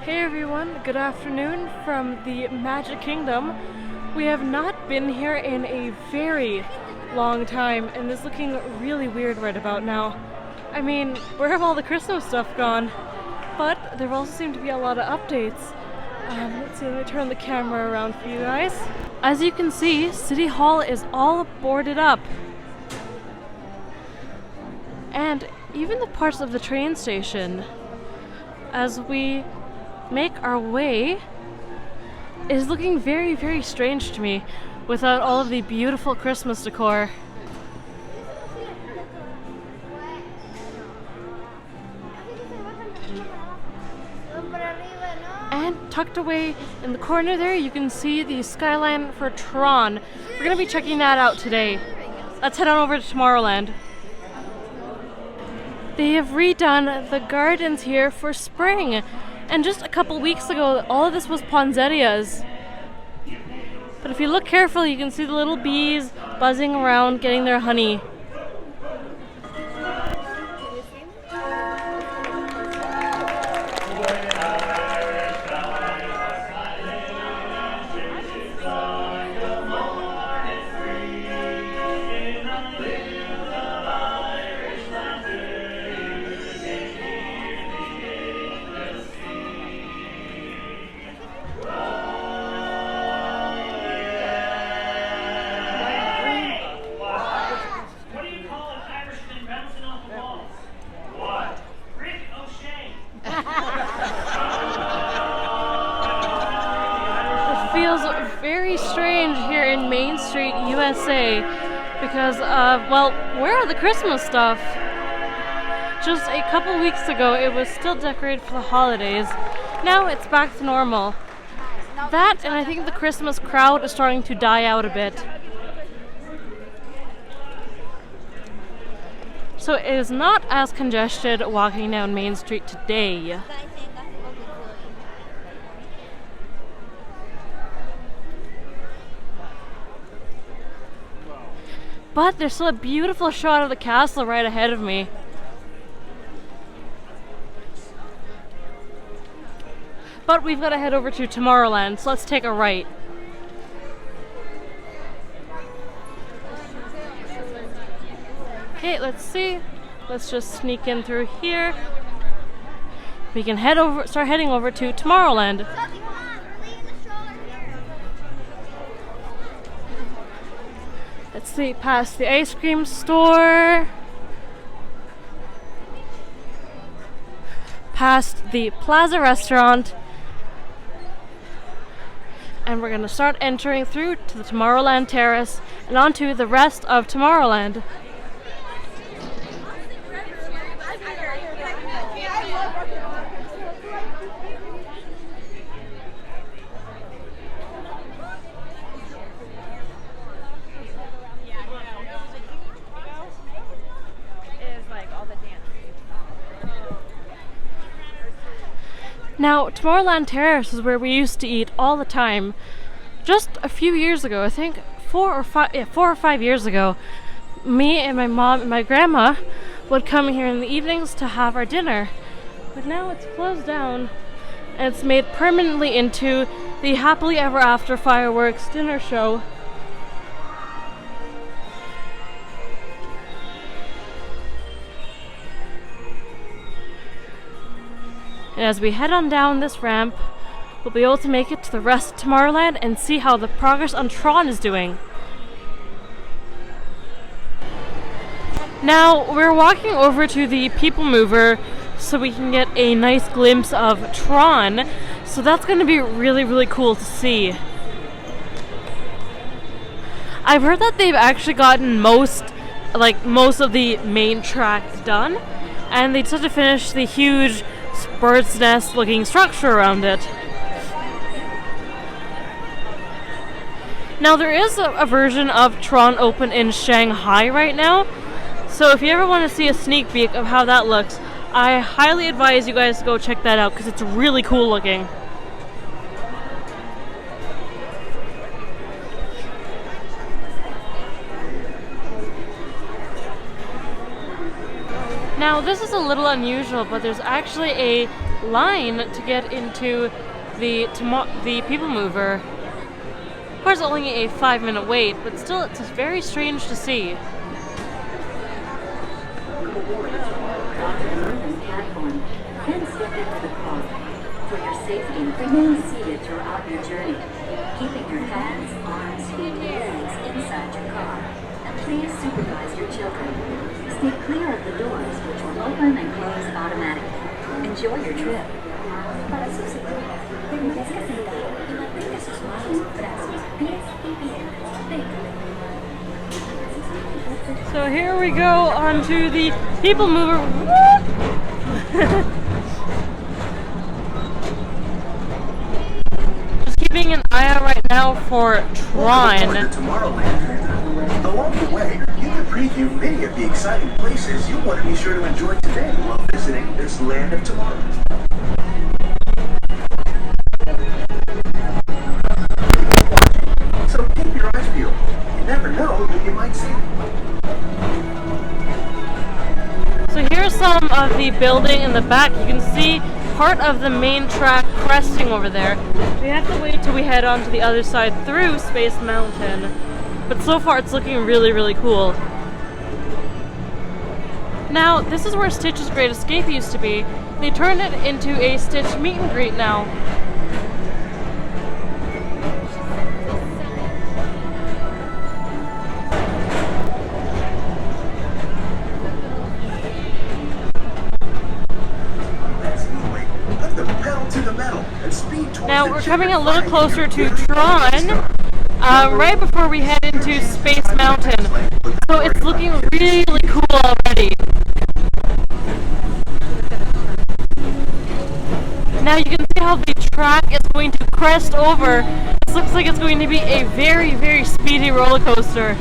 Hey everyone, good afternoon from the Magic Kingdom. We have not been here in a very long time and it's looking really weird right about now. I mean, where have all the Christmas stuff gone? But there also seem to be a lot of updates. Let's see, let me turn the camera around for you guys. As you can see, City Hall is all boarded up. And even the parts of the train station, as we make our way, is looking very, very strange to me without all of the beautiful Christmas decor. And tucked away in the corner there, you can see the skyline for Tron. We're going to be checking that out today. Let's head on over to Tomorrowland. They have redone the gardens here for spring. And just a couple weeks ago, all of this was poinsettias. But if you look carefully, you can see the little bees buzzing around getting their honey. Feels very strange here in Main Street, USA, because well, where are the Christmas stuff? Just a couple weeks ago it was still decorated for the holidays. Now it's back to normal. That, and I think the Christmas crowd is starting to die out a bit. So it is not as congested walking down Main Street today. But there's still a beautiful shot of the castle right ahead of me. But we've got to head over to Tomorrowland, so let's take a right. Okay, let's see. Let's just sneak in through here. We can start heading over to Tomorrowland. Let's see, past the ice cream store, past the Plaza restaurant, and we're going to start entering through to the Tomorrowland Terrace and onto the rest of Tomorrowland. Now, Tomorrowland Terrace is where we used to eat all the time. Just a few years ago, I think 4 or 5 years ago, me and my mom and my grandma would come here in the evenings to have our dinner. But now it's closed down and it's made permanently into the Happily Ever After fireworks dinner show. And as we head on down this ramp, we'll be able to make it to the rest of Tomorrowland and see how the progress on Tron is doing. Now, we're walking over to the People Mover so we can get a nice glimpse of Tron. So that's going to be really, really cool to see. I've heard that they've actually gotten most of the main track done, and they just have to finish the huge bird's nest looking structure around it. Now there is a version of Tron open in Shanghai right now, so if you ever want to see a sneak peek of how that looks, I highly advise you guys to go check that out because it's really cool looking. Now this is a little unusual, but there's actually a line to get into the People Mover. Of course, only a 5-minute wait, but still, it's very strange to see. Then step into the car. For your safety, remain seated throughout your journey, keeping your hands, arms, feet, and legs inside your car. And please supervise your children. Stay clear of the doors, which will open and close automatically. Enjoy your trip. Para su seguridad, permanezca sentado y mantenga sus manos, brazos, pies y piernas. So here we go onto the People Mover. Just keeping an eye out right now for Tron. Tomorrowland. Along the way, you can preview many of the exciting places you want to be sure to enjoy today while visiting this land of tomorrow. So keep your eyes peeled. You never know who you might see. So here's some of the building in the back. You can see part of the main track cresting over there. We have to wait till we head on to the other side through Space Mountain. But so far it's looking really, really cool. Now, this is where Stitch's Great Escape used to be. They turned it into a Stitch meet and greet now. Now we're coming a little closer to Tron, right before we head into Space Mountain. So it's looking really cool already. Now you can see how the track is going to crest over. This looks like it's going to be a very, very speedy roller coaster.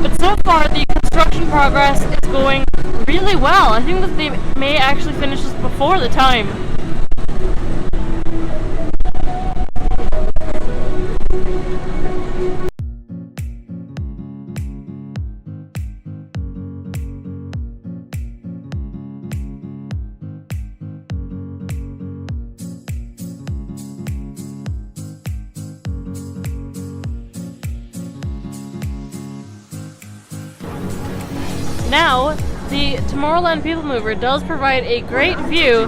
But so far the construction progress is going really well. I think that they may actually finish this before the time. Now, the Tomorrowland People Mover does provide a great view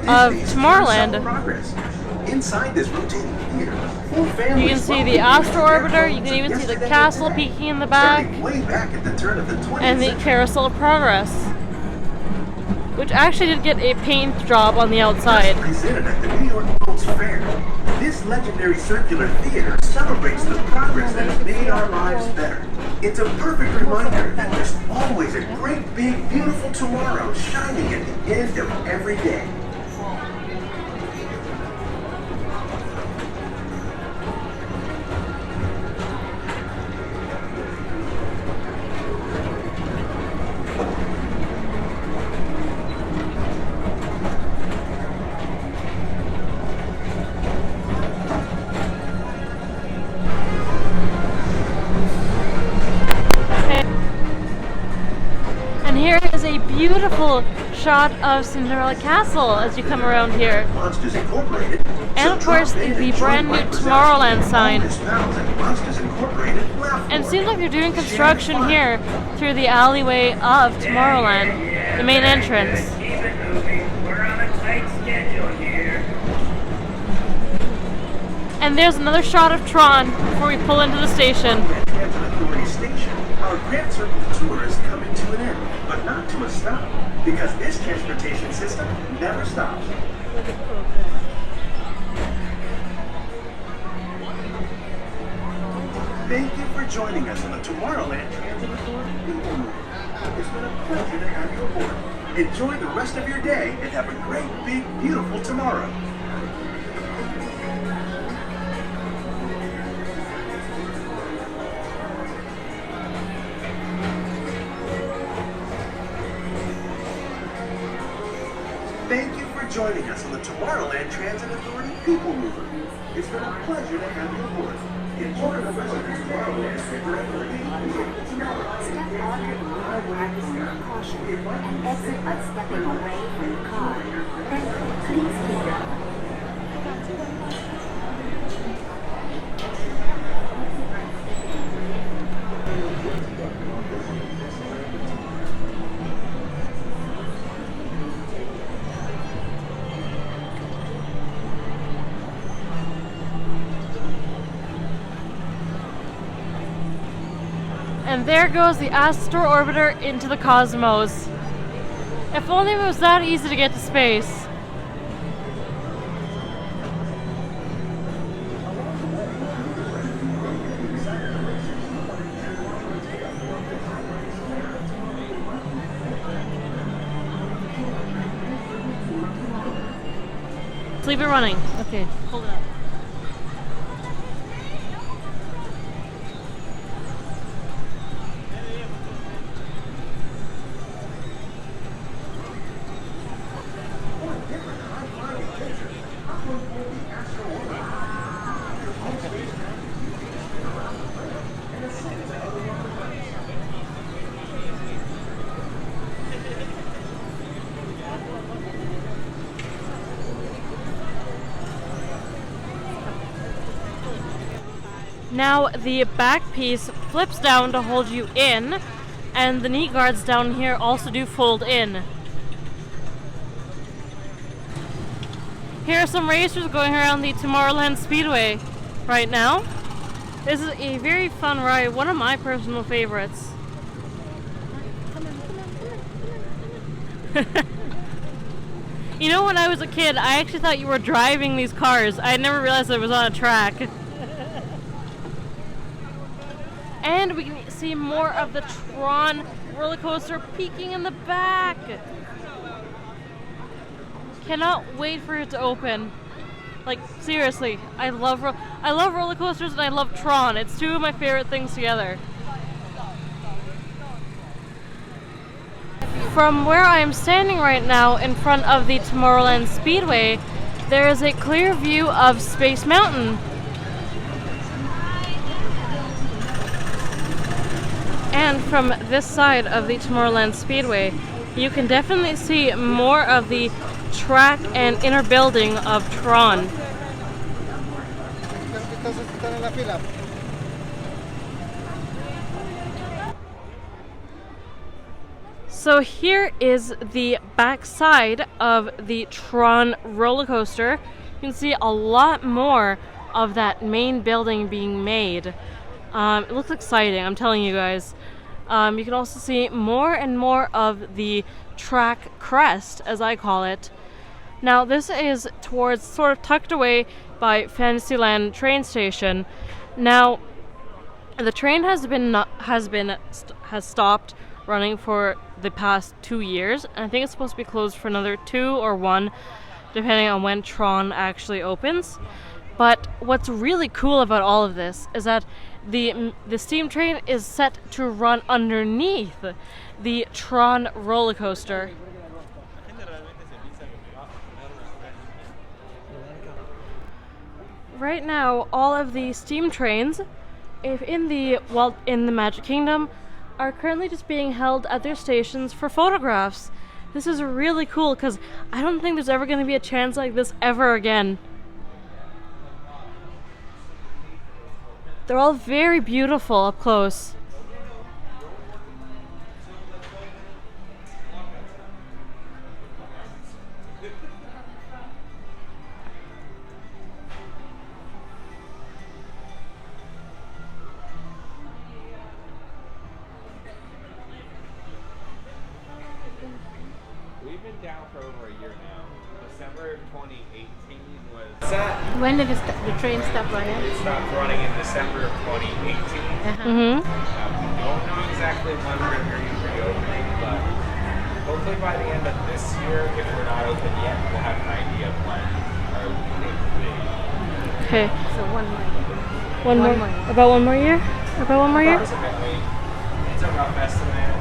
of Tomorrowland. Inside this rotating theater, you can see the Astro Orbiter, you can even see the castle peeking in the back, and the Carousel of Progress, which actually did get a paint job on the outside. Presented at the New York World's Fair, this legendary circular theater celebrates the progress that has made our lives better. It's a perfect reminder that there's always a great, big, beautiful tomorrow shining at the end of every day. Beautiful shot of Cinderella Castle as you come around here. And of course the brand new Tomorrowland sign. And it seems like they're doing construction here through the alleyway of Tomorrowland, the main entrance. And there's another shot of Tron before we pull into the station. Our Grand Circle tour is coming to an end, but not to a stop, because this transportation system never stops. Thank you for joining us on the Tomorrowland Transit Authority People Mover. It's been a pleasure to have you aboard. Enjoy the rest of your day and have a great, big, beautiful tomorrow. Thank you for joining us on the Tomorrowland Transit Authority People Mover. It's been a pleasure to have you aboard. onto the middle platform with caution and exit by stepping away from the car. Then please keep your And there goes the Astor Orbiter into the cosmos. If only it was that easy to get to space. Leave it running. Okay, hold it up. Now the back piece flips down to hold you in, and the knee guards down here also do fold in. Here are some racers going around the Tomorrowland Speedway right now. This is a very fun ride, one of my personal favorites. You know, when I was a kid, I actually thought you were driving these cars. I never realized it was on a track. And we can see more of the Tron roller coaster peeking in the back. Cannot wait for it to open. Like, seriously, I love roller coasters and I love Tron. It's two of my favorite things together. From where I am standing right now in front of the Tomorrowland Speedway, there is a clear view of Space Mountain. And from this side of the Tomorrowland Speedway, you can definitely see more of the track and inner building of Tron. So here is the back side of the Tron roller coaster. You can see a lot more of that main building being made. It looks exciting, I'm telling you guys. You can also see more and more of the track crest, as I call it. Now this is towards sort of tucked away by Fantasyland train station. Now the train has stopped running for the past 2 years. I think it's supposed to be closed for another 2 or 1, depending on when Tron actually opens. But what's really cool about all of this is that the steam train is set to run underneath the Tron roller coaster. Right now, all of the steam trains in the Magic Kingdom are currently just being held at their stations for photographs. This is really cool because I don't think there's ever going to be a chance like this ever again. They're all very beautiful up close. We've been down for over a year now. December 2018 was... When did the train stop running? It stopped running in December of 2018. Mm-hmm. We don't know exactly when we're going to be reopening, but hopefully by the end of this year, if we're not open yet, we'll have an idea of when our opening will be. Okay. So 1 month. One more. About 1 more year? About 1 more year? Approximately. It's a rough estimate.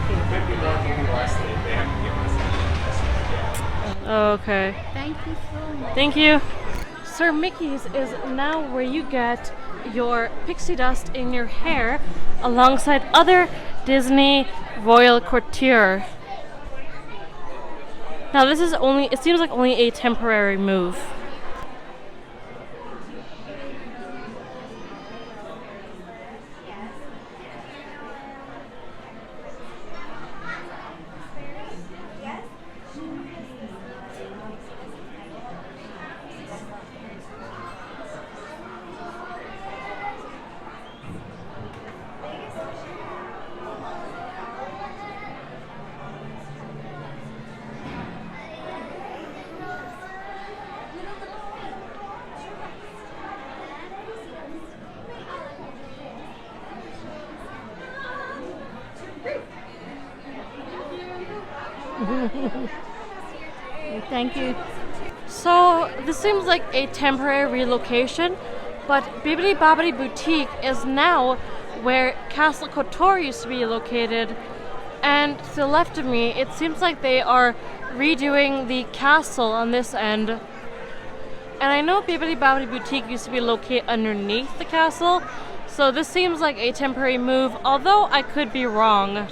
Okay. Could be more, could be less. They haven't given us any estimate yet. Okay. Thank you so much. Thank you. Sir Mickey's is now where you get your pixie dust in your hair alongside other Disney royal courtier. Now this is only, it seems like only a temporary move. Thank you. So this seems like a temporary relocation, but Bibbidi Bobbidi Boutique is now where Castle Couture used to be located. And to the left of me, it seems like they are redoing the castle on this end. And I know Bibbidi Bobbidi Boutique used to be located underneath the castle, so this seems like a temporary move, although I could be wrong.